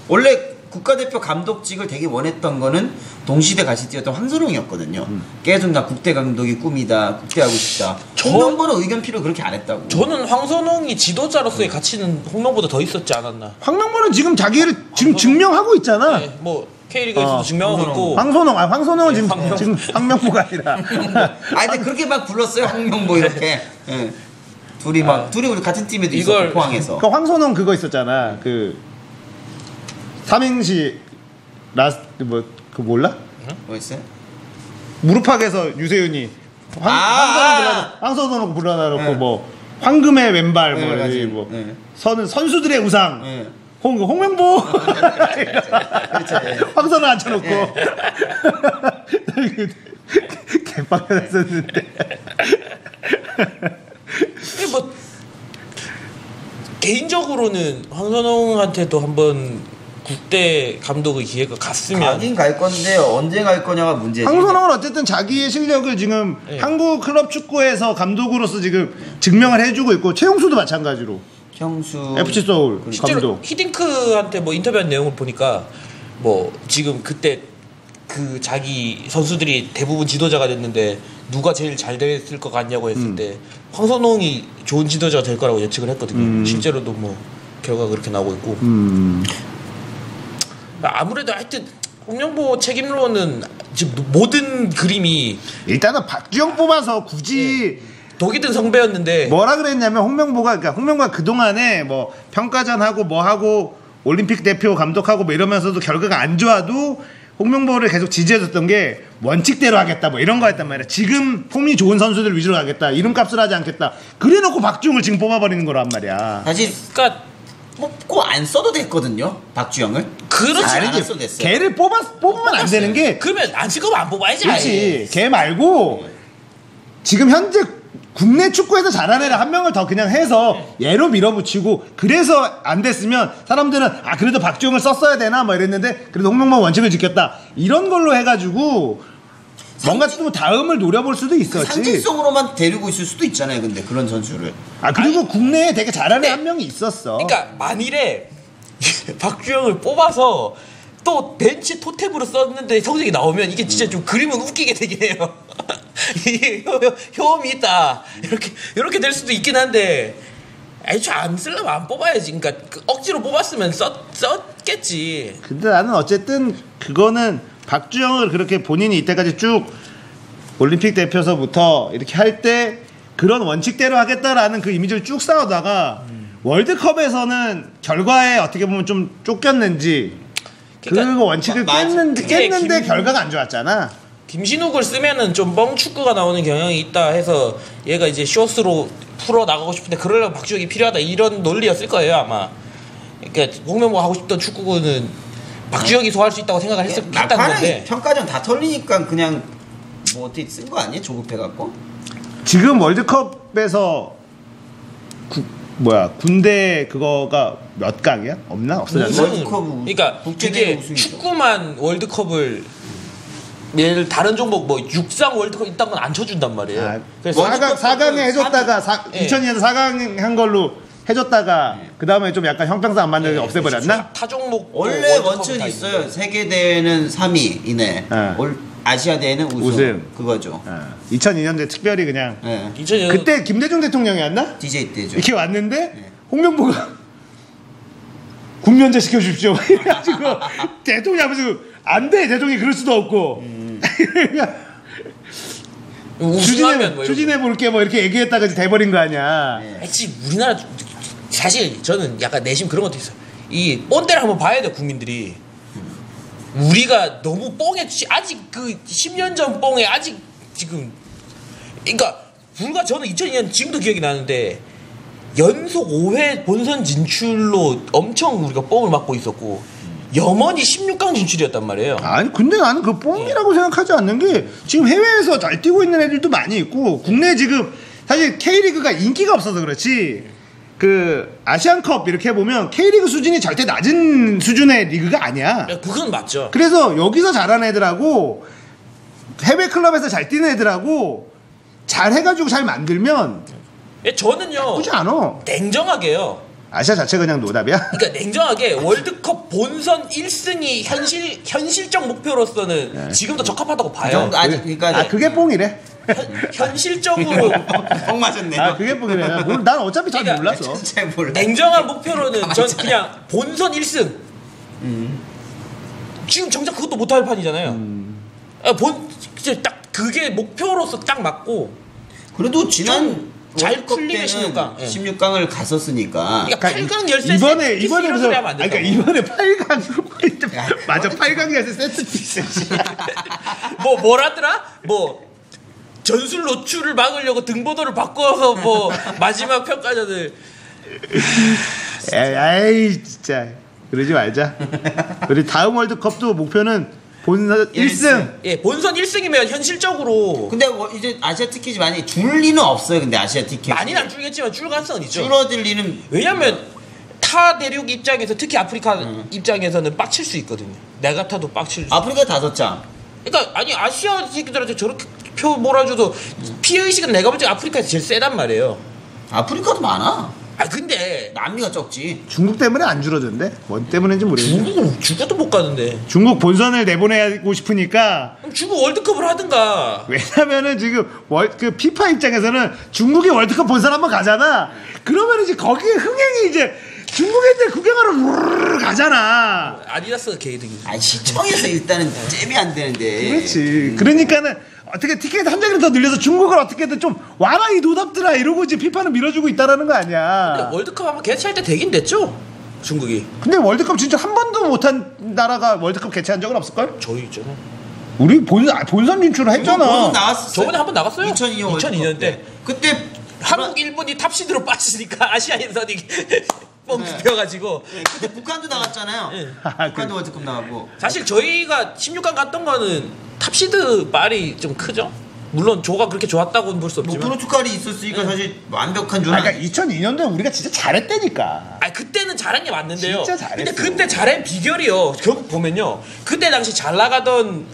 원래 국가대표 감독직을 되게 원했던 거는 동시대 같이 뛰었던 황선홍이었거든요. 계속 나 국대 감독이 꿈이다, 국대 하고 싶다. 홍명보는 의견 필요 그렇게 안 했다고. 저는 황선홍이 지도자로서의 가치는 홍명보다 더 있었지 않았나. 황명보는 지금 자기를 지금 증명하고 있잖아. 네, 뭐 K리그에서도 증명하고 있고. 황선홍은 지금 황명보가 아니라. 근데 그렇게 막 불렀어요, 황명보 이렇게. 네. 둘이 우리 같은 팀에도 있었고 포항에서. 그 황선홍 그거 있었잖아. 그 삼행시 라스트 그 몰라? 뭐 있어요? 무릎팍에서 유세윤이 황선홍 불러놔놓고 뭐 황금의 왼발 뭐 선수들의 우상 홍명보 황선홍 앉혀놓고 개빡 났었는데 뭐 개인적으로는 황선홍한테도 한번 국대 감독의 기회가 갔으면 가긴 갈 건데 언제 갈 거냐가 문제지. 황선홍은 어쨌든 자기의 실력을 지금 한국 클럽 축구에서 감독으로서 지금 증명을 해주고 있고 최용수도 마찬가지로. 형수 FC 서울 감독. 히딩크한테 뭐 인터뷰한 내용을 보니까 뭐 지금 그때 그 자기 선수들이 대부분 지도자가 됐는데 누가 제일 잘 됐을 것 같냐고 했을 때 황선홍이 좋은 지도자가 될 거라고 예측을 했거든요. 실제로도 뭐 결과가 그렇게 나오고 있고. 아무래도 하여튼 홍명보 책임론은 지금 모든 그림이 일단은 박주영 뽑아서 굳이 독이 든 성배였는데 뭐라 그랬냐면 홍명보가 그동안에 뭐 평가전하고 뭐 하고 올림픽 대표 감독하고 뭐 이러면서도 결과가 안 좋아도 홍명보를 계속 지지해줬던 게 원칙대로 하겠다 뭐 이런 거였단 말이야. 지금 폼이 좋은 선수들 위주로 가겠다, 이름값을 하지 않겠다, 그래놓고 박주영을 지금 뽑아버리는 거란 말이야. 사실 그러니까 뽑고 안 써도 됐거든요, 박주영을. 그렇지. 안 써도 됐어요. 걔를 뽑으면 안 되는 게, 그러면 안 쓸 거면 안 뽑아야지. 그렇지. 걔 말고 지금 현재 국내 축구에서 잘하는 애를 한 명을 더 그냥 해서 얘로 밀어붙이고, 그래서 안 됐으면 사람들은 그래도 박주영을 썼어야 되나 뭐 이랬는데 그래도 홍명보 원칙을 지켰다 이런 걸로 해가지고 뭔가 좀 다음을 노려볼 수도 있었지. 상징성으로만 데리고 있을 수도 있잖아요, 근데 그런 선수를. 그리고 국내에 되게 잘하는 한 명이 있었어. 그러니까 만일에 박주영을 뽑아서 또 벤치 토템으로 썼는데 성적이 나오면 이게 진짜 좀 그림은 웃기게 되긴 해요. 이게 효험이 있다 이렇게 될 수도 있긴 한데, 애초에 안 쓰려면 안 뽑아야지. 그러니까 억지로 뽑았으면 썼겠지. 근데 나는 어쨌든 그거는 박주영을 그렇게 본인이 이때까지 쭉 올림픽 대표서부터 이렇게 할 때 그런 원칙대로 하겠다라는 그 이미지를 쭉 쌓아다가 월드컵에서는 결과에 어떻게 보면 좀 쫓겼는지, 그러니까 그 원칙을 깼는데 결과가 안 좋았잖아. 김신욱을 쓰면은 좀 뻥축구가 나오는 경향이 있다 해서 얘가 이제 쇼스로 풀어 나가고 싶은데 그러려면 박주영이 필요하다 이런 논리였을 거예요 아마. 그러니까 홍명보 하고 싶던 축구는 박주영이 소화할 수 있다고 생각을 했다는 건데, 평가전 다 털리니까 그냥 뭐 어떻게 쓴 거 아니에요? 조급해갖고. 지금 월드컵에서 군대 그거가 몇 강이야? 없나? 없어졌나? 월드컵. 그러니까 그게 축구만 월드컵을 예를 다른 종목 뭐 육상 월드컵 있다는 건 안 쳐준단 말이에요. 그래서 4강에 해줬다가 2002년에 4강 한 걸로 해줬다가 그 다음에 좀 약간 형평성 안 맞는 게 없애버렸나? 타 종목 원래 원칙이 있어요. 세계대회는 3위 이내, 아시아대회는 우승. 그거죠. 2002년대 특별히 그냥 2002년 그때 김대중 대통령이었나? DJ 때죠. 이렇게 왔는데 홍명보가 군면제 시켜주십시오 이래가지고 대통령이 앞에서 안돼, 대통령이 그럴 수도 없고 추진해 볼게 뭐 이렇게 얘기했다가 돼버린 거 아니야. 우리나라 사실 저는 약간 내심 그런 것도 있어요. 이 꼰대를 한번 봐야 돼, 국민들이. 우리가 너무 뽕에 아직 그 10년 전 뽕에 아직 지금, 그러니까 불과 저는 2002년 지금도 기억이 나는데 연속 5회 본선 진출로 엄청 우리가 뽕을 맞고 있었고 염원이 16강 진출이었단 말이에요. 아니 근데 나는 그 뽕이라고 생각하지 않는 게, 지금 해외에서 잘 뛰고 있는 애들도 많이 있고 국내 지금 사실 K리그가 인기가 없어서 그렇지, 그 아시안컵 이렇게 보면 K리그 수준이 절대 낮은 수준의 리그가 아니야. 그건 맞죠. 그래서 여기서 잘하는 애들하고 해외 클럽에서 잘 뛰는 애들하고 잘 해가지고 잘 만들면 저는요 나쁘지 않아. 냉정하게요, 아시아 자체가 그냥 노답이야? 그러니까 냉정하게 월드컵 본선 1승이 현실적 목표로서는 지금도 적합하다고 그 봐요. 정도 아직 그러니까 그게 뽕이래. 현실적으로 뻥 맞았네요. 그게 뽕이래. 난 어차피 잘 그러니까 몰랐어. 잘 몰라. 냉정한 목표로는 전 그냥 본선 1승. 지금 정작 그것도 못할 판이잖아요. 진짜 딱 그게 목표로서 딱 맞고. 그래도 지난 잘 월드컵 풀리면 때는 16강. 예. 16강을 갔었으니까. 그러니까 8강 열세 이번에 이런 소리 하면 안 된다고. 이번에 8강 맞아 8강 열세 세트 피스. 뭐라더라? 전술 노출을 막으려고 등번호를 바꿔서 마지막 평가전을 에이 진짜 그러지 말자. 우리 다음 월드컵도 목표는 본선 1승. 예, 본선 1승이면 현실적으로 근데 이제 아시아 티켓이 많이 줄 리는 없어요. 근데 아시아 티켓 많이는 안 줄겠지만 줄 가능성은 있죠. 줄어들 리는 왜냐면 타 대륙 입장에서 특히 아프리카 입장에서는 빡칠 수 있거든요. 내가 타도 빡칠 수. 아프리카 5장. 그러니까 아니 아시아 새끼들한테 저렇게 표 몰아줘도 피해 의식은 내가 볼 때 아프리카에서 제일 세단 말이에요. 아프리카도 많아. 근데 남미가 적지. 중국 때문에 안 줄어든데? 뭔 때문인지 모르겠네. 중국은 죽어도 못 가는데. 중국 본선을 내보내고 싶으니까. 그럼 중국 월드컵을 하든가. 왜냐면은 지금 그 피파 입장에서는 중국이 월드컵 본선 한번 가잖아. 그러면 이제 거기에 흥행이 이제 중국 애들 구경하러 우르르 가잖아. 아디다스가 개이득이지. 시청에서 일단은 잽이 안 되는데. 그렇지. 그러니까는 어떻게 티켓 한 장이라도 더 늘려서 중국을 어떻게든 좀 와라 이 노답들아 이러고 이제 피파는 밀어주고 있다라는 거 아니야. 월드컵 한번 개최할 때 되긴 됐죠. 중국이. 근데 월드컵 진짜 한 번도 못한 나라가 월드컵 개최한 적은 없을걸? 저희 있잖아. 우리 본선 진출을 했잖아. 본선 나왔었어요. 저번에 한 번 나갔어요. 2002년 때. 그때 한국, 일본이 탑시드로 빠지니까 아시아 예선이 뻥 뚫혀가지고. 그때 북한도 나갔잖아요. 북한도 월드컵 나가고. 사실 저희가 16강 갔던 거는 탑시드 말이 좀 크죠. 물론 조가 그렇게 좋았다고는 볼 수 없지만. 포르투갈이 있었으니까 사실 완벽한 조는. 그러니까 2002년도에 우리가 진짜 잘했다니까. 그때는 잘한 게 맞는데요. 진짜 잘했어. 근데 그때 잘한 비결이요. 결국 보면요. 그때 당시 잘 나가던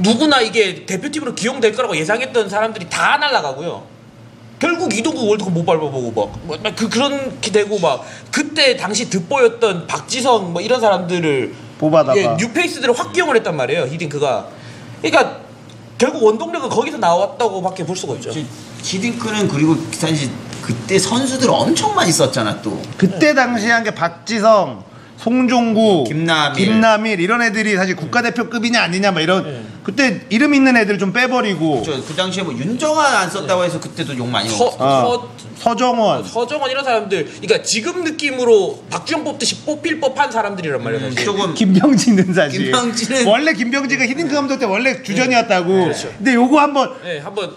누구나 이게 대표팀으로 기용될 거라고 예상했던 사람들이 다 날아가고요. 결국 이동국 월드컵 못 밟아보고 그렇게 되고 그때 당시 득보였던 박지성 이런 사람들을 뽑아다가 뉴페이스들을 확 기용을 했단 말이에요. 히딩크가. 그러니까 결국 원동력은 거기서 나왔다고밖에 볼 수가 없죠. 히딩크는 그리고 사실 그때 선수들 엄청 많이 썼잖아 또. 그때 당시에 한 게 박지성, 송종구, 김남일 이런 애들이 사실 국가대표급이냐 아니냐 이런 그때 이름 있는 애들 좀 빼버리고. 그 당시에 윤정환 안 썼다고 해서 그때도 욕 많이 먹었어. 서정원 이런 사람들. 그러니까 지금 느낌으로 박주영 뽑듯이 뽑힐 법한 사람들이란 말이에요. 조금 김병진은 사실. 김병진은 원래 김병진가 히딩크 감독 때 원래 주전이었다고. 그렇죠. 근데 요거 한번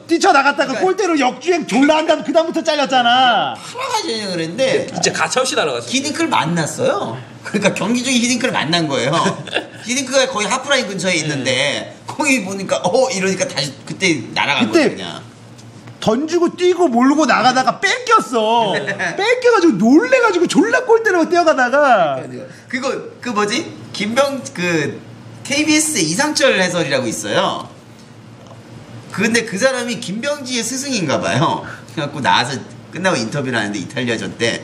뛰쳐나갔다가 골대로 역주행 졸라 한 다음 그 다음부터 잘렸잖아. 하나가지 그랬는데 진짜 가차없이 날아갔어. 히딩크를 만났어요. 그러니까 경기 중에 히딩크를 만난 거예요. 히딩크가 거의 하프라인 근처에 있는데 거기 보니까 이러니까 다시 그때 날아간 거야 그냥. 던지고 뛰고 몰고 나가다가 뺏겼어. 뺏겨가지고 놀래가지고 졸라 골대로 뛰어가다가. 그거 그 뭐지? KBS 이상철 해설이라고 있어요. 근데 그 사람이 김병지의 스승인가 봐요. 그래갖고 나와서 끝나고 인터뷰를 하는데 이탈리아전 때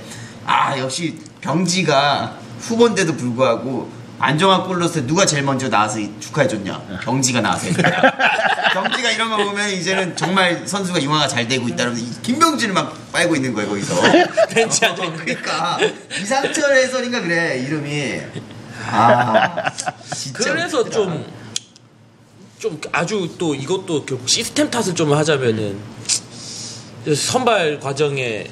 역시 병지가 후보인데도 불구하고 안정환 골 넣었을 때 누가 제일 먼저 나와서 축하해줬냐? 병지가 나와서 병지가 이런 거 보면 이제는 정말 선수가 융화가 잘 되고 있다면서 김병지를 막 빨고 있는 거예요 거기서. 벤치 앉아 있는. 그러니까 이상철 해설인가 그래 이름이. 진짜 그래서 좀 아주 또 이것도 결국 시스템 탓을 좀 하자면은 선발 과정에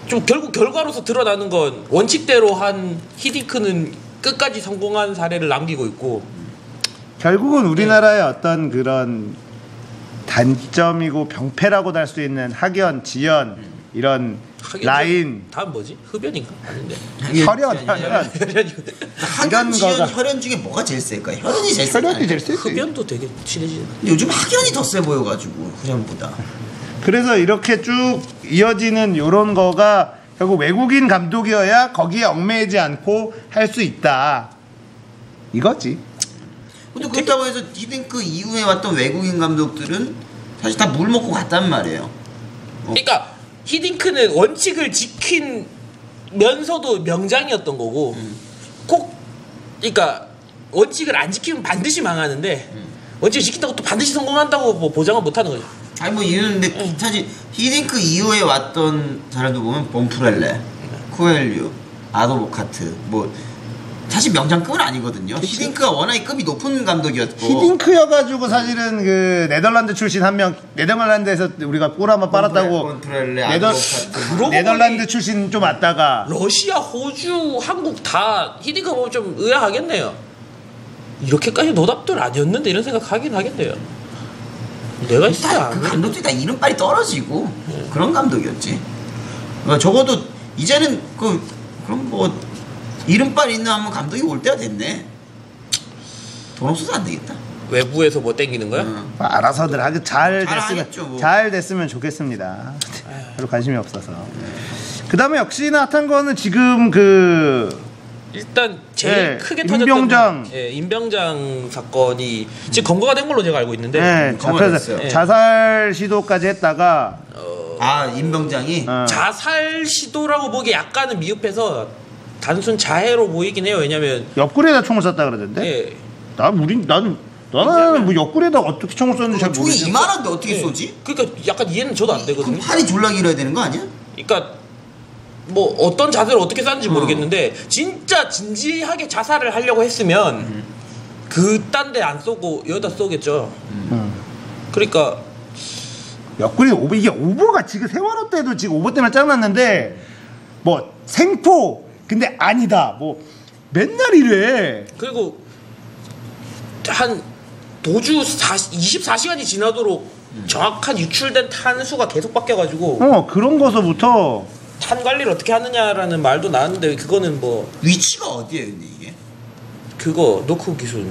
좀 결국 결과로서 드러나는 건 원칙대로 한 히딩크는 끝까지 성공한 사례를 남기고 있고 결국은 우리나라의 어떤 그런 단점이고 병폐라고도 할 수 있는 학연, 지연 이런 라인. 다음 뭐지? 흡연인가? 아닌데. 혈연. 학연, 지연, 혈연 중에 뭐가 제일 셀까? 혈연이 제일 셀까? 혈연이 제일 세지. 흡연도 되게 친해지네. 요즘 학연이 더 세 보여가지고 혈연보다. 그래서 이렇게 쭉 이어지는 요런 거가 결국 외국인 감독이어야 거기에 얽매이지 않고 할 수 있다. 이거지. 근데 그렇다고 해서 히딩크 이후에 왔던 외국인 감독들은 사실 다 물 먹고 갔단 말이에요. 그러니까 히딩크는 원칙을 지킨 면서도 명장이었던 거고 꼭 그러니까 원칙을 안 지키면 반드시 망하는데 원칙을 지킨다고 또 반드시 성공한다고 뭐 보장은 못하는 거죠. 아니 뭐 이유는 근데 사실 히딩크 이후에 왔던 사람들 보면 본프렐레, 쿠엘류, 아도보카트 뭐 사실 명장급은 아니거든요. 히딩크가 워낙에 급이 높은 감독이었고. 히딩크여가지고 사실은 그 네덜란드 출신 한 명, 네덜란드에서 우리가 골 한번 빨았다고. 본프렐레, 네덜, 아도보카트. 네덜란드 출신 좀 왔다가. 러시아, 호주, 한국 다 히딩크 보면 좀 의아하겠네요. 이렇게까지 노답들 아니었는데 이런 생각 하긴 하겠네요. 내가 있어야 그 감독들이 다 이름빨이 떨어지고 그런 감독이었지. 그러니까 적어도 이제는 그럼 뭐 이름빨 있는 한번 감독이 올 때가 됐네. 돈 없어서 안 되겠다. 외부에서 뭐 땡기는 거야? 알아서들 하기 잘 됐으면 하겠죠, 뭐. 잘 됐으면 좋겠습니다. 별로 관심이 없어서. 그다음에 역시나 핫한 거는 지금 일단 제일 네, 크게 터졌던 임병장. 건, 임병장 사건이 지금 검거가 된 걸로 제가 알고 있는데 네, 검거가 잡혀서 됐어요. 자살 시도까지 했다가 임병장이 자살 시도라고 보기 약간은 미흡해서 단순 자해로 보이긴 해요. 왜냐면 옆구리에다 총을 쐈다 그러던데. 예, 나는 뭐 옆구리에다 어떻게 총을 쐈는지 잘 총이 모르겠어. 이만한데 어떻게 예. 쏘지? 그러니까 약간 이해는 저도 안 그럼 되거든요. 팔이 졸라 길어야 되는 거 아니야? 그러니까 뭐 어떤 자세를 어떻게 쐈는지 모르겠는데 진짜 진지하게 자살을 하려고 했으면 그딴 데 안 쏘고 여기다 쏘겠죠. 그러니까 옆구리 오버 이게 오버가 지금 세월호 때도 지금 오버 때문에 짱났는데 뭐 생포 근데 아니다 뭐 맨날 이래. 그리고 한 도주 24시간이 지나도록 정확한 유출된 탄수가 계속 바뀌어가지고 그런 거서부터 탄 관리를 어떻게 하느냐라는 말도 나왔는데 그거는 뭐 위치가 어디예요, 근데 이게? 그거 노크 기술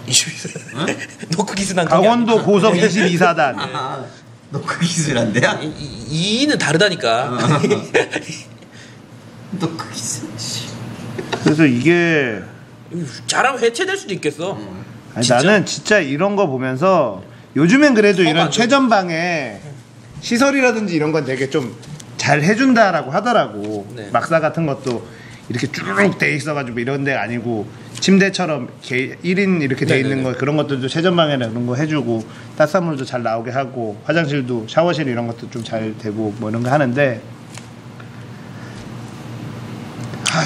22세 노크 기술한 강원도 고성 22사단. 너그 기술한데야? 이는 다르다니까. 너그 기술. 그래서 이게 잘하면 해체될 수도 있겠어. 아니, 진짜? 나는 진짜 이런 거 보면서 요즘엔 그래도 이런 안 돼. 최전방에 시설이라든지 이런 건 되게 좀 잘 해준다라고 하더라고. 네. 막사 같은 것도 이렇게 쭉 돼 있어가지고 이런 데 아니고 침대처럼 1인 이렇게 돼 있는 네네네. 거 그런 것들도 최전방에 그런 거 해주고 따뜻한 물도 잘 나오게 하고 화장실도 샤워실 이런 것도 좀 잘 되고 뭐 이런 거 하는데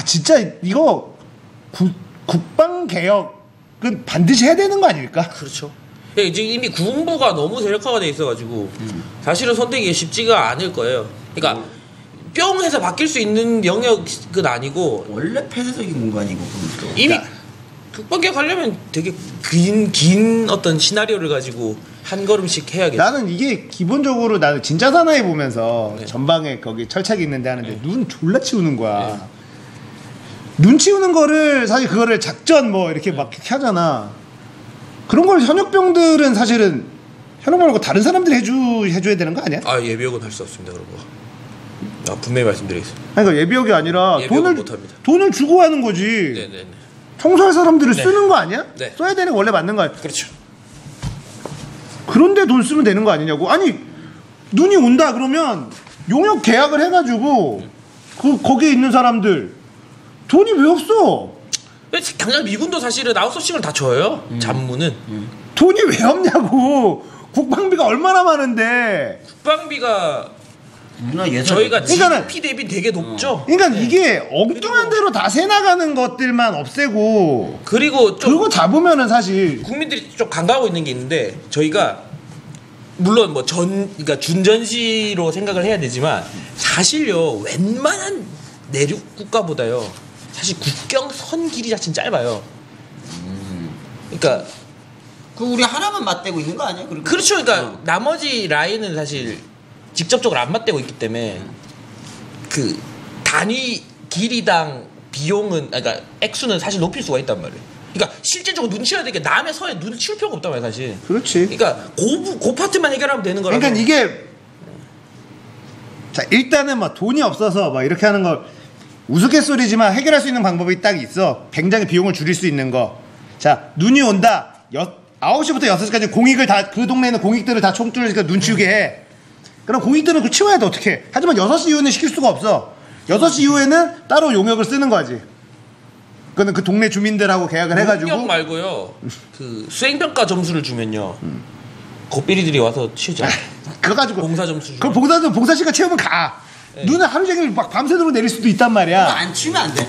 진짜 이거 국방 개혁은 반드시 해야 되는 거 아닐까? 그렇죠. 예, 지금 이미 군부가 너무 세력화가 돼 있어가지고 사실은 선택이 쉽지가 않을 거예요. 그러니까 뿅 해서 바뀔 수 있는 영역은 아니고 원래 폐쇄적인 공간이고 그건 또. 이미 국방개혁 하려면 되게 긴 어떤 시나리오를 가지고 한 걸음씩 해야겠죠. 나는 이게 기본적으로 나는 진짜 사나이 보면서 네. 전방에 거기 철책이 있는데 하는데 눈 졸라 치우는 거야. 눈 치우는 거를 사실 그거를 작전 뭐 이렇게 막 이렇게 하잖아. 그런 걸 현역병들은 사실은 현역 말고 다른 사람들이 해줘야 되는 거 아니야? 예비역은 할 수 없습니다. 그런 거. 분명히 말씀드리겠습니다. 아니, 그러니까 예비역이 아니라 예비역은 못합니다. 돈을 주고 하는 거지. 네네네. 청소할 사람들을 네. 쓰는 거 아니야? 네. 써야 되는 거 원래 맞는 거 아니야? 그렇죠. 그런데 돈 쓰면 되는 거 아니냐고. 아니 눈이 온다 그러면 용역 계약을 해가지고 거기에 있는 사람들 돈이 왜 없어? 당장 미군도 사실은 아웃소싱을 다 줘요. 잡무는. 돈이 왜 없냐고. 국방비가 얼마나 많은데. 국방비가 누나 예산. 저희가 그러니까는- GDP 대비 되게 높죠. 그러니까 이게 엉뚱한 대로 다 새나가는 것들만 없애고 그리고 좀 그거 잡으면은 사실 국민들이 좀 간과하고 있는 게 있는데 저희가 물론 뭐 그러니까 준전시로 생각을 해야 되지만 사실요 웬만한 내륙 국가보다요 사실 국경 선 길이 자체는 짧아요. 그러니까 그 우리 하나만 맞대고 있는 거 아니야? 그렇죠. 그러니까 나머지 라인은 사실 직접적으로 안 맞대고 있기 때문에 그 단위 길이당 비용은 그러니까 액수는 사실 높일 수가 있단 말이에요. 그러니까 실질적으로 눈 치워야 되게 남의 서에 눈을 치울 필요가 없단 말이에요, 사실. 그렇지. 그러니까 그 파트만 해결하면 되는 거라서. 그러니까 이게 자 일단은 뭐 돈이 없어서 뭐 이렇게 하는 거 우스갯소리지만 해결할 수 있는 방법이 딱 있어. 굉장히 비용을 줄일 수 있는 거. 자 눈이 온다. 9시부터 6시까지 공익을 다 그 동네에 있는 공익들을 다 총뚫으니까 눈 치우게 해. 그럼 공익들은 그 치워야 돼 어떻게. 하지만 6시 이후는 시킬 수가 없어. 6시 이후에는 따로 용역을 쓰는 거지. 그거는 그 동네 주민들하고 계약을 해가지고. 용역 말고요. 그 수행평가 점수를 주면요. 고삐리들이 와서 치우자. 그거 가지고 봉사 점수. 그 봉사 시간 채우면 가. 네. 눈을 하루 종일 막 밤새도록 내릴 수도 있단 말이야. 안 치면 안 돼.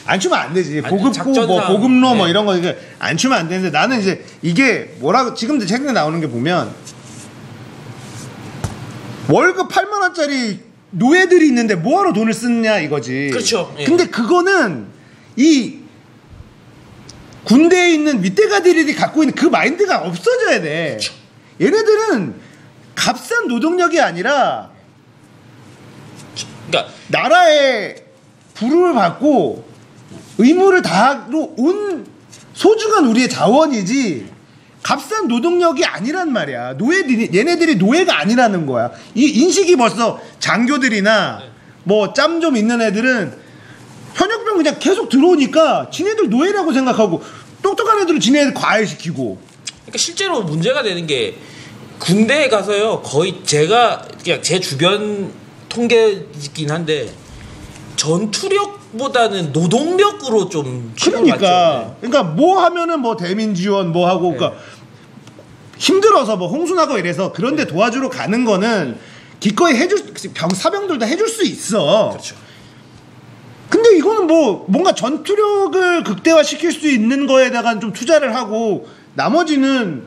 안 추면 안 되지. 아니, 보급고 작전상, 뭐 보급로 뭐 네. 이런 거 이게 안 추면 안 되는데 나는 이제 이게 뭐라고 지금도 최근에 나오는 게 보면 월급 8만 원짜리 노예들이 있는데 뭐하러 돈을 쓰느냐 이거지. 그렇죠. 예. 근데 그거는 이 군대에 있는 윗대가들이 갖고 있는 그 마인드가 없어져야 돼. 그렇죠. 얘네들은 값싼 노동력이 아니라 그러니까 나라의 부름을 받고 의무를 다하러 온 소중한 우리의 자원이지 값싼 노동력이 아니란 말이야. 얘네들이 노예가 아니라는 거야. 이 인식이 벌써 장교들이나 뭐 짬 좀 있는 애들은 현역병 그냥 계속 들어오니까 지네들 노예라고 생각하고 똑똑한 애들은 지네들 과외시키고. 그러니까 실제로 문제가 되는 게 군대에 가서요 거의 제가 그냥 제 주변 통계이긴 한데 전투력보다는 노동력으로 좀 그러니까 뭐 하면은 뭐 대민 지원 뭐 하고 그러니까 힘들어서 뭐 홍순하고 이래서 그런데 도와주러 가는 거는 기꺼이 해줄 사병들도 해줄 수 있어. 그렇죠. 근데 이거는 뭐 뭔가 전투력을 극대화시킬 수 있는 거에다가 좀 투자를 하고 나머지는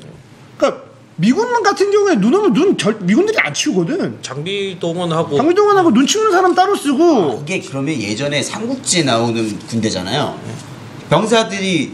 그러니까 미군 같은 경우에 눈 오면 미군들이 안 치우거든. 장비 동원하고 눈 치우는 사람 따로 쓰고. 그게 그러면 예전에 삼국지에 나오는 군대잖아요. 병사들이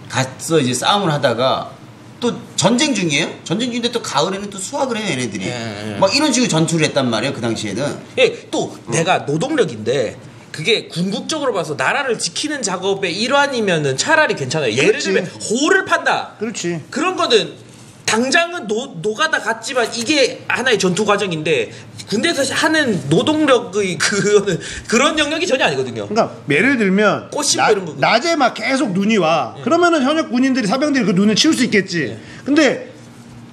가서 이제 싸움을 하다가 또 전쟁 중이에요. 전쟁 중인데 또 가을에는 또 수학을 해요, 얘네들이. 예. 막 이런 식으로 전투를 했단 말이에요, 그 당시에는. 예, 또 내가 노동력인데 그게 궁극적으로 봐서 나라를 지키는 작업의 일환이면은 차라리 괜찮아요. 예를 그렇지. 들면 호를 판다. 그렇지. 그런 거는 당장은 노가다 같지만 이게 하나의 전투 과정인데 군대에서 하는 노동력의 그거는 그런 영역이 전혀 아니거든요. 그러니까 예를 들면 꽃 심고 이런 거. 낮에 막 계속 눈이 와. 그러면은 현역 군인들이 사병들이 그 눈을 치울 수 있겠지. 근데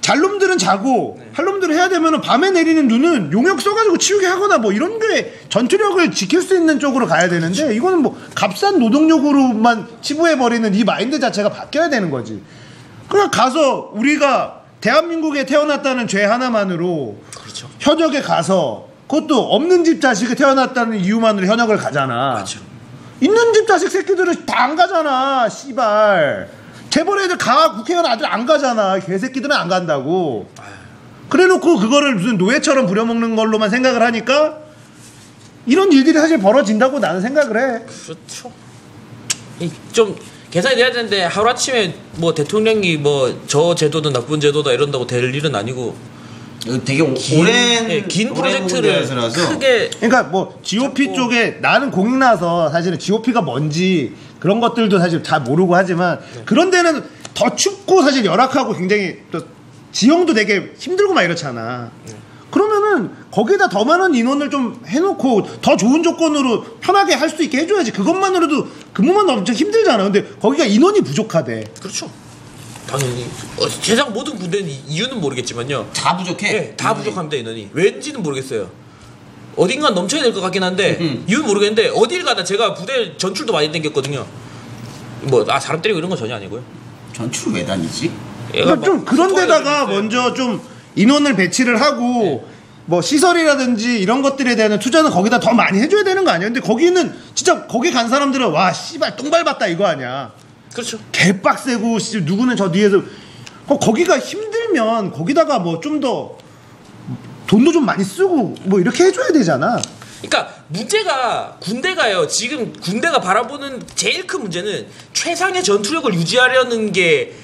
잘 놈들은 자고 할 놈들은 해야 되면은 밤에 내리는 눈은 용역 써가지고 치우게 하거나 뭐 이런 게 전투력을 지킬 수 있는 쪽으로 가야 되는데 이거는 뭐 값싼 노동력으로만 치부해버리는 이 마인드 자체가 바뀌어야 되는 거지. 그냥 가서 우리가 대한민국에 태어났다는 죄 하나만으로 그렇죠. 현역에 가서 그것도 없는 집 자식이 태어났다는 이유만으로 현역을 가잖아. 맞죠. 있는 집 자식 새끼들은 다 안 가잖아. 씨발. 재벌 애들 가. 국회의원 아들 안 가잖아. 개새끼들은 안 간다고. 그래놓고 그거를 무슨 노예처럼 부려먹는 걸로만 생각을 하니까 이런 일들이 사실 벌어진다고 나는 생각을 해. 그렇죠. 좀 계산이 돼야 되는데 하루아침에 뭐 대통령이 뭐 저 제도는 나쁜 제도다 이런다고 될 일은 아니고 되게 오랜 긴 오랜 프로젝트를 문제라서. 크게 그러니까 뭐 GOP 자꾸- 쪽에 나는 공익나서 사실은 GOP가 뭔지 그런 것들도 사실 잘 모르고 하지만 그런 데는 더 춥고 사실 열악하고 굉장히 또 지형도 되게 힘들고 막 이렇잖아. 그러면은 거기에다 더 많은 인원을 좀 해놓고 더 좋은 조건으로 편하게 할 수 있게 해줘야지. 그것만으로도 근무만 엄청 힘들잖아. 근데 거기가 인원이 부족하대. 그렇죠. 당연히 세상 모든 군대는 이유는 모르겠지만요. 다 부족해. 네, 다 부족합니다 인원이. 왠지는 모르겠어요. 어딘가 넘쳐야 될 것 같긴 한데 이유는 모르겠는데 어딜 가나 제가 부대 전출도 많이 댕겼거든요. 뭐 사람 때리고 이런 건 전혀 아니고요. 전출을 왜 다니지? 그러니까 좀 그런 소통이 데다가 있어요. 먼저 좀 인원을 배치를 하고 뭐 시설이라든지 이런 것들에 대한 투자는 거기다 더 많이 해줘야 되는 거 아니야? 근데 거기는 진짜 거기 간 사람들은 와 씨발 똥 밟았다 이거 아니야? 그렇죠. 개빡세고 누구는 저 뒤에서 거기가 힘들면 거기다가 뭐 좀 더 돈도 좀 많이 쓰고 뭐 이렇게 해줘야 되잖아. 그러니까 문제가 군대가요. 지금 군대가 바라보는 제일 큰 문제는 최상의 전투력을 유지하려는 게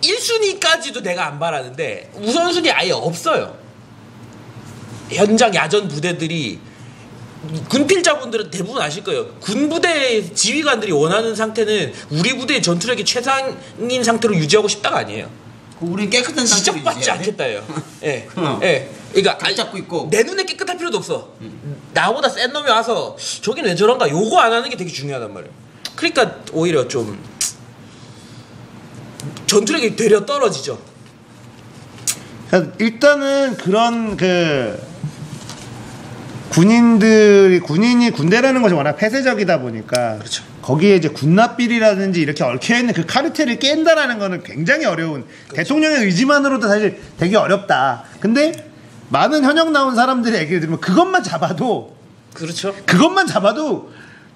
1순위까지도 내가 안 바라는데 우선순위 아예 없어요. 현장 야전 부대들이 군필자분들은 대부분 아실 거예요. 군부대 지휘관들이 원하는 상태는 우리 부대의 전투력이 최상인 상태로 유지하고 싶다가 아니에요. 우린 깨끗한 상태로 지적받지 유지해야 돼? 않겠다예요. 예. 어. 예. 그러니까 각 잡고 있고. 내 눈에 깨끗할 필요도 없어. 나보다 센 놈이 와서 저긴 왜 저런가 요거 안 하는 게 되게 중요하단 말이에요. 그러니까 오히려 좀 전투력이 되려 떨어지죠. 일단은 그런 그 군인이 군대라는 것이 워낙 폐쇄적이다 보니까 그렇죠. 거기에 이제 군납비리라든지 이렇게 얽혀 있는 그 카르텔을 깬다라는 거는 굉장히 어려운 대통령의 의지만으로도 사실 되게 어렵다. 근데 많은 현역 나온 사람들의 얘기를 들으면 그것만 잡아도 그렇죠.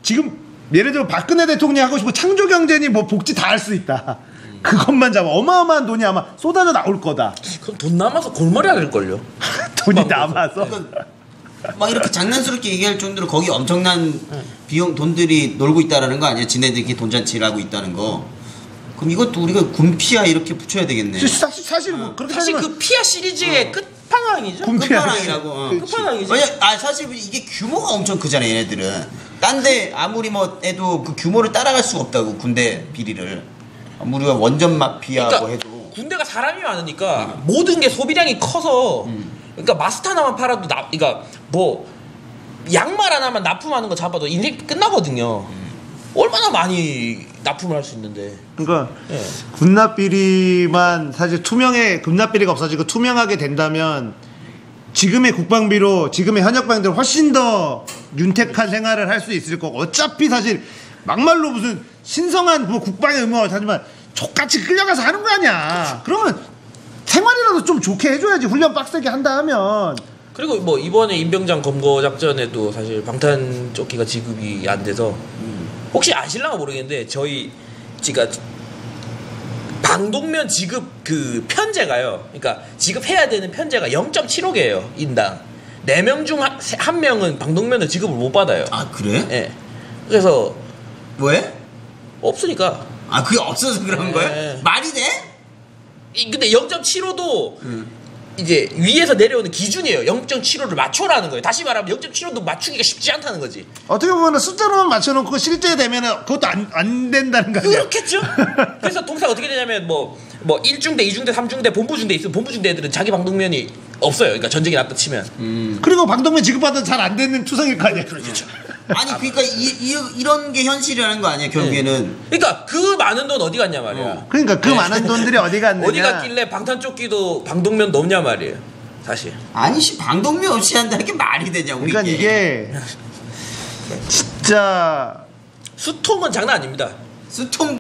지금 예를 들어 박근혜 대통령이 하고 싶은 창조경제니 뭐 복지 다 할 수 있다. 그것만 잡아 어마어마한 돈이 아마 쏟아져 나올 거다. 그럼 돈 남아서 골머리 할걸요. 돈이 남아서. 막 이렇게 장난스럽게 얘기할 정도로 거기 엄청난 비용 돈들이 놀고 있다라는 거 아니야? 지네들끼리 돈잔치를 하고 있다는 거. 그럼 이것도 우리가 군피아 이렇게 붙여야 되겠네. 사실 뭐 그렇게 사실 따지면 그 피아 시리즈의 끝판왕이죠. 끝판왕이라고. 끝판왕이지. 사실 이게 규모가 엄청 크잖아 얘네들은. 딴데 아무리 뭐 해도 그 규모를 따라갈 수가 없다고 군대 비리를. 우리가 원전 마피아고 해도. 군대가 사람이 많으니까 모든 게 소비량이 커서. 그러니까 마스터 하나만 팔아도 그러니까 뭐 양말 하나만 납품하는 거 잡아도 인생 끝나거든요. 얼마나 많이 납품을 할 수 있는데. 그러니까 예. 군납비리만 사실 군납비리가 없어지고 투명하게 된다면 지금의 국방비로 지금의 현역병들 훨씬 더 윤택한 생활을 할 수 있을 거고 어차피 사실 막말로 무슨 신성한 뭐 국방의 의무가 하지만 족같이 끌려가서 하는 거 아니야. 그러면 생활이라도 좀 좋게 해줘야지. 훈련 빡세게 한다 하면. 그리고 뭐 이번에 임병장 검거 작전에도 사실 방탄조끼가 지급이 안 돼서 혹시 아실랑가 모르겠는데 저희 지가 방독면 지급 그 편제가요. 그러니까 지급해야 되는 편제가 0.75개예요 인당. 4명 중 1명은 방독면을 지급을 못 받아요. 아 그래? 예. 그래서 왜? 없으니까. 아 그게 없어서 그런 거야? 네. 말이 돼? 근데 0.75도 이제 위에서 내려오는 기준이에요. 0.75를 맞춰라는 거예요. 다시 말하면 0.75도 맞추기가 쉽지 않다는 거지. 어떻게 보면 숫자로만 맞춰놓고 실제 되면은 그것도 안 된다는 거 아니야? 그렇겠죠. 그래서 동사가 어떻게 되냐면 뭐 1중대, 2중대, 3중대, 본부중대 있으면 본부중대 애들은 자기 방독면이 없어요. 그러니까 전쟁이 났다 치면. 그리고 방독면 지급받아도 잘 안 되는 투성일 거 아니야? 그렇죠. 아니 그러니까 이런 게 현실이라는 거 아니야 결국에는. 그러니까 그 많은 돈 어디 갔냐 말이야. 그러니까 그 많은 돈들이 어디 갔느냐? 어디 갔길래 방탄조끼도 방독면도 없냐 말이에요. 사실. 아니 방독면 없이 한다는 게 말이 되냐고. 그러니까 이게 진짜 수통은 장난 아닙니다. 수통